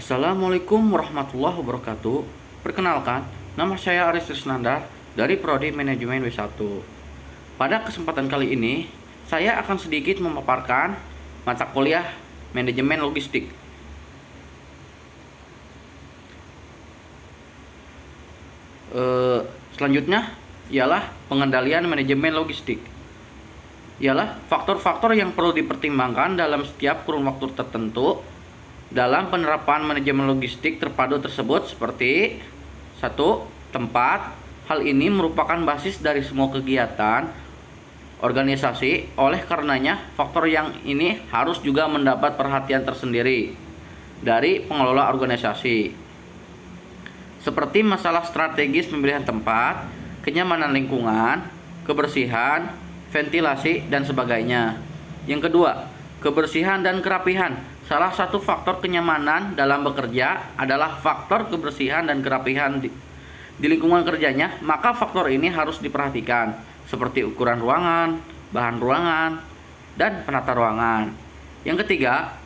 Assalamualaikum warahmatullahi wabarakatuh. Perkenalkan, nama saya Aris Trisnanda dari Prodi Manajemen W1. Pada kesempatan kali ini, saya akan sedikit memaparkan mata kuliah Manajemen Logistik. Selanjutnya ialah pengendalian manajemen logistik. Ialah faktor-faktor yang perlu dipertimbangkan dalam setiap kurun waktu tertentu dalam penerapan manajemen logistik terpadu tersebut seperti 1. Tempat. Hal ini merupakan basis dari semua kegiatan organisasi. Oleh karenanya, faktor yang ini harus juga mendapat perhatian tersendiri dari pengelola organisasi. Seperti masalah strategis pemilihan tempat, kenyamanan lingkungan, kebersihan, ventilasi, dan sebagainya. Yang kedua, kebersihan dan kerapihan. Salah satu faktor kenyamanan dalam bekerja adalah faktor kebersihan dan kerapihan di lingkungan kerjanya, maka faktor ini harus diperhatikan, seperti ukuran ruangan, bahan ruangan, dan penata ruangan. Yang ketiga,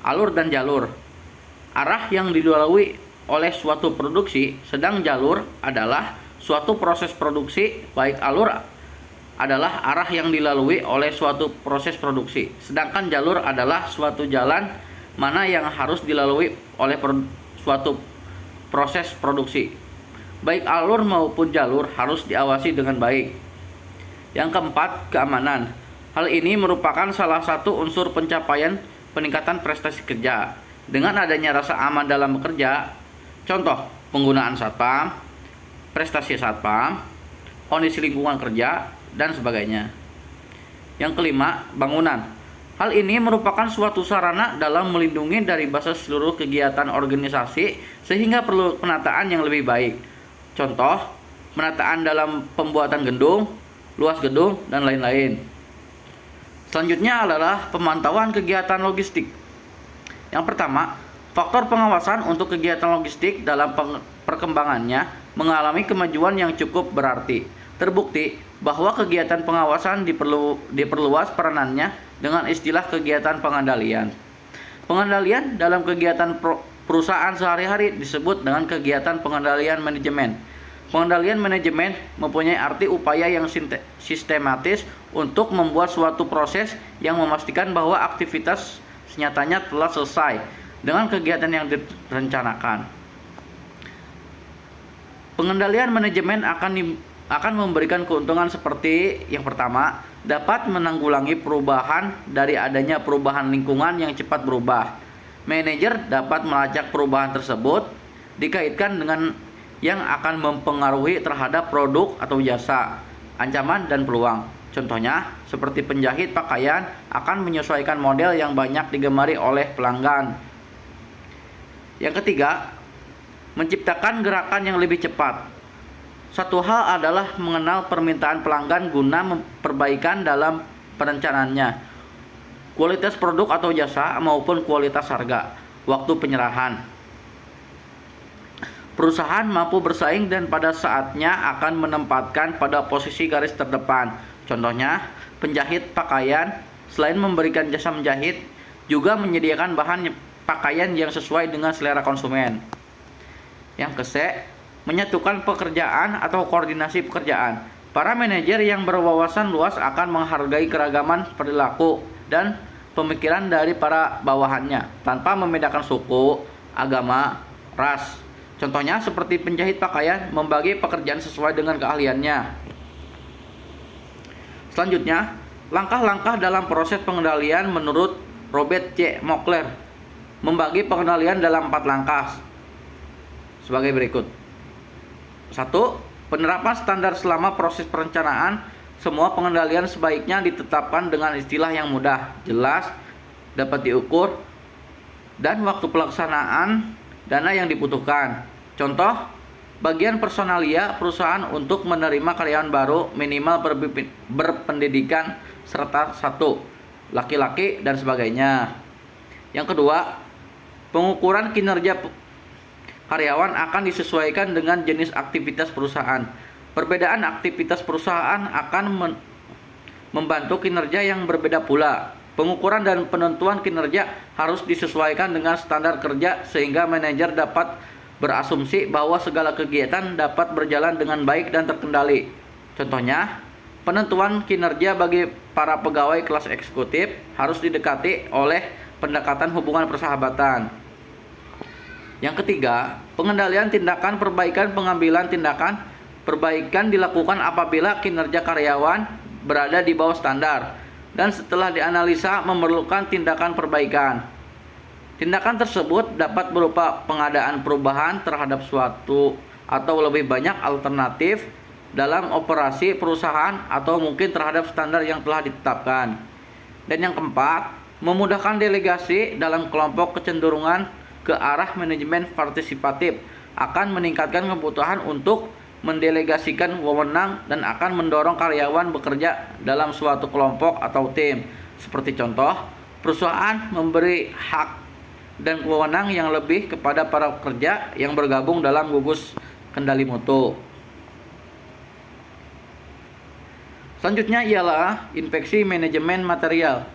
alur dan jalur. Arah yang dilalui oleh suatu produksi, sedang jalur adalah suatu proses produksi, baik alur adalah arah yang dilalui oleh suatu proses produksi, sedangkan jalur adalah suatu jalan mana yang harus dilalui oleh suatu proses produksi. Baik alur maupun jalur harus diawasi dengan baik. Yang keempat, keamanan. Hal ini merupakan salah satu unsur pencapaian peningkatan prestasi kerja. Dengan adanya rasa aman dalam bekerja, contoh penggunaan satpam, prestasi satpam, kondisi lingkungan kerja, dan sebagainya. Yang kelima, bangunan. Hal ini merupakan suatu sarana dalam melindungi dari bahasa seluruh kegiatan organisasi sehingga perlu penataan yang lebih baik. Contoh, penataan dalam pembuatan gedung, luas gedung, dan lain-lain. Selanjutnya adalah pemantauan kegiatan logistik. Yang pertama, faktor pengawasan untuk kegiatan logistik dalam perkembangannya mengalami kemajuan yang cukup berarti. Terbukti bahwa kegiatan pengawasan diperluas peranannya dengan istilah kegiatan pengendalian. Pengendalian dalam kegiatan perusahaan sehari-hari disebut dengan kegiatan pengendalian manajemen. Pengendalian manajemen mempunyai arti upaya yang sistematis untuk membuat suatu proses yang memastikan bahwa aktivitas senyatanya telah selesai dengan kegiatan yang direncanakan. Pengendalian manajemen akan memberikan keuntungan seperti yang pertama, dapat menanggulangi perubahan dari adanya perubahan lingkungan yang cepat berubah. Manajer dapat melacak perubahan tersebut dikaitkan dengan yang akan mempengaruhi terhadap produk atau jasa, ancaman dan peluang. Contohnya, seperti penjahit pakaian akan menyesuaikan model yang banyak digemari oleh pelanggan. Yang ketiga, menciptakan gerakan yang lebih cepat. Satu hal adalah mengenal permintaan pelanggan guna perbaikan dalam perencanaannya, kualitas produk atau jasa maupun kualitas harga, waktu penyerahan. Perusahaan mampu bersaing dan pada saatnya akan menempatkan pada posisi garis terdepan. Contohnya, penjahit pakaian selain memberikan jasa menjahit, juga menyediakan bahan pakaian yang sesuai dengan selera konsumen. Yang menyatukan pekerjaan atau koordinasi pekerjaan. Para manajer yang berwawasan luas akan menghargai keragaman perilaku dan pemikiran dari para bawahannya tanpa membedakan suku, agama, ras. Contohnya seperti penjahit pakaian membagi pekerjaan sesuai dengan keahliannya. Selanjutnya, langkah-langkah dalam proses pengendalian menurut Robert C. Mockler membagi pengendalian dalam 4 langkah sebagai berikut. 1. Penerapan standar selama proses perencanaan. Semua pengendalian sebaiknya ditetapkan dengan istilah yang mudah, jelas, dapat diukur, dan waktu pelaksanaan dana yang dibutuhkan. Contoh, bagian personalia perusahaan untuk menerima karyawan baru minimal berpendidikan serta 1 laki-laki dan sebagainya. Yang kedua, pengukuran kinerja karyawan akan disesuaikan dengan jenis aktivitas perusahaan. Perbedaan aktivitas perusahaan akan membantu kinerja yang berbeda pula. Pengukuran dan penentuan kinerja harus disesuaikan dengan standar kerja sehingga manajer dapat berasumsi bahwa segala kegiatan dapat berjalan dengan baik dan terkendali. Contohnya, penentuan kinerja bagi para pegawai kelas eksekutif harus didekati oleh pendekatan hubungan persahabatan. Yang ketiga, pengendalian tindakan perbaikan. Pengambilan tindakan perbaikan dilakukan apabila kinerja karyawan berada di bawah standar dan setelah dianalisa memerlukan tindakan perbaikan. Tindakan tersebut dapat berupa pengadaan perubahan terhadap suatu atau lebih banyak alternatif dalam operasi perusahaan atau mungkin terhadap standar yang telah ditetapkan. Dan yang keempat, memudahkan delegasi dalam kelompok. Kecenderungan ke arah manajemen partisipatif akan meningkatkan kebutuhan untuk mendelegasikan wewenang dan akan mendorong karyawan bekerja dalam suatu kelompok atau tim. Seperti contoh, perusahaan memberi hak dan wewenang yang lebih kepada para pekerja yang bergabung dalam gugus kendali mutu. Selanjutnya ialah inspeksi manajemen material.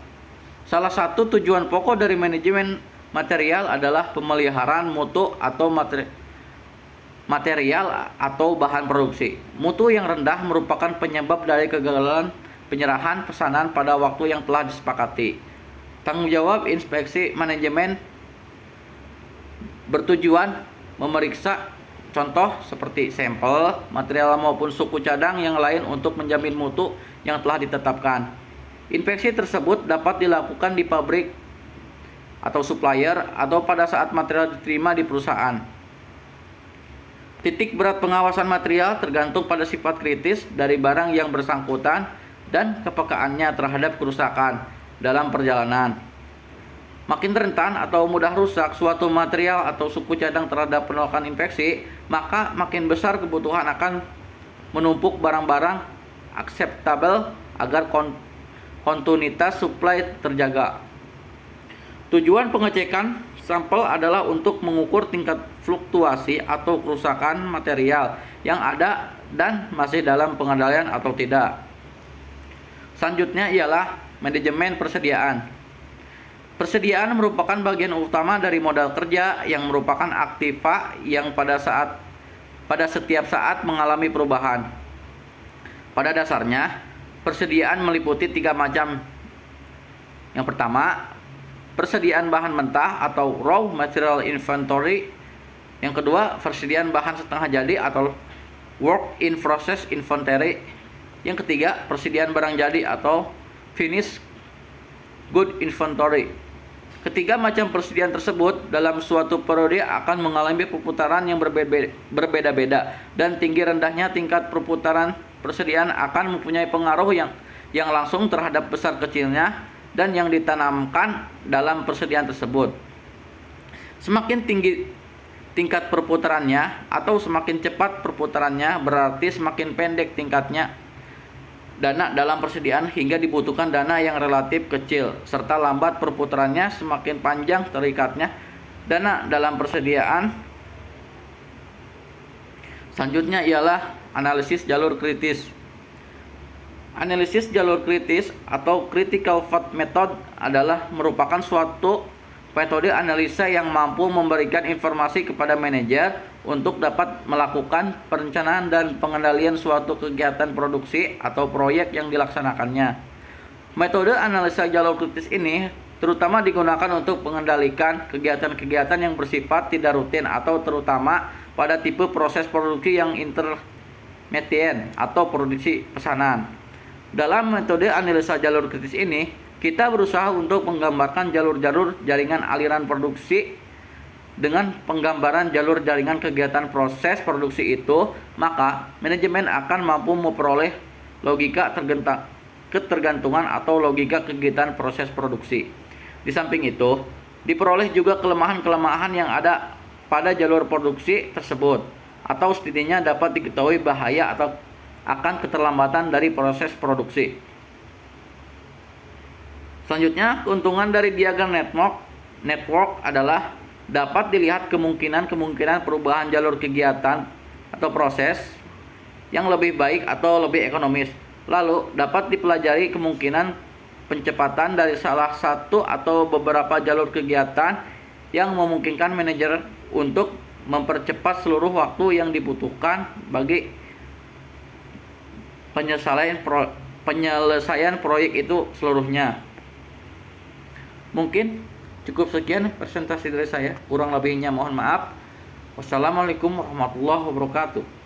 Salah satu tujuan pokok dari manajemen material adalah pemeliharaan mutu atau material atau bahan produksi. Mutu yang rendah merupakan penyebab dari kegagalan penyerahan pesanan pada waktu yang telah disepakati. Tanggung jawab inspeksi manajemen bertujuan memeriksa contoh seperti sampel, material maupun suku cadang yang lain untuk menjamin mutu yang telah ditetapkan. Inspeksi tersebut dapat dilakukan di pabrik atau supplier atau pada saat material diterima di perusahaan. Titik berat pengawasan material tergantung pada sifat kritis dari barang yang bersangkutan dan kepekaannya terhadap kerusakan dalam perjalanan. Makin rentan atau mudah rusak suatu material atau suku cadang terhadap penolakan inspeksi, maka makin besar kebutuhan akan menumpuk barang-barang akseptabel agar kontinuitas suplai terjaga. Tujuan pengecekan sampel adalah untuk mengukur tingkat fluktuasi atau kerusakan material yang ada dan masih dalam pengendalian atau tidak. Selanjutnya ialah manajemen persediaan. Persediaan merupakan bagian utama dari modal kerja yang merupakan aktiva yang pada setiap saat mengalami perubahan. Pada dasarnya, persediaan meliputi 3 macam. Yang pertama, persediaan bahan mentah atau raw material inventory. Yang kedua, persediaan bahan setengah jadi atau work in process inventory. Yang ketiga, persediaan barang jadi atau finished good inventory. Ketiga macam persediaan tersebut dalam suatu periode akan mengalami perputaran yang berbeda-beda dan tinggi rendahnya tingkat perputaran persediaan akan mempunyai pengaruh yang langsung terhadap besar kecilnya dan yang ditanamkan dalam persediaan tersebut. Semakin tinggi tingkat perputarannya atau semakin cepat perputarannya berarti semakin pendek tingkatnya dana dalam persediaan hingga dibutuhkan dana yang relatif kecil, serta lambat perputarannya semakin panjang terikatnya dana dalam persediaan. Selanjutnya ialah analisis jalur kritis. Analisis jalur kritis atau critical path method adalah merupakan suatu metode analisa yang mampu memberikan informasi kepada manajer untuk dapat melakukan perencanaan dan pengendalian suatu kegiatan produksi atau proyek yang dilaksanakannya. Metode analisa jalur kritis ini terutama digunakan untuk mengendalikan kegiatan-kegiatan yang bersifat tidak rutin atau terutama pada tipe proses produksi yang intermittent atau produksi pesanan. Dalam metode analisa jalur kritis ini, kita berusaha untuk menggambarkan jalur-jalur jaringan aliran produksi. Dengan penggambaran jalur jaringan kegiatan proses produksi itu, maka manajemen akan mampu memperoleh logika ketergantungan atau logika kegiatan proses produksi. Di samping itu, diperoleh juga kelemahan-kelemahan yang ada pada jalur produksi tersebut, atau setidaknya dapat diketahui bahaya atau akan keterlambatan dari proses produksi. Selanjutnya, keuntungan dari diagram network adalah dapat dilihat kemungkinan perubahan jalur kegiatan atau proses yang lebih baik atau lebih ekonomis. Lalu, dapat dipelajari kemungkinan pencepatan dari salah satu atau beberapa jalur kegiatan yang memungkinkan manajer untuk mempercepat seluruh waktu yang dibutuhkan bagi penyelesaian proyek itu seluruhnya. Mungkin cukup sekian presentasi dari saya. Kurang lebihnya mohon maaf. Wassalamualaikum warahmatullahi wabarakatuh.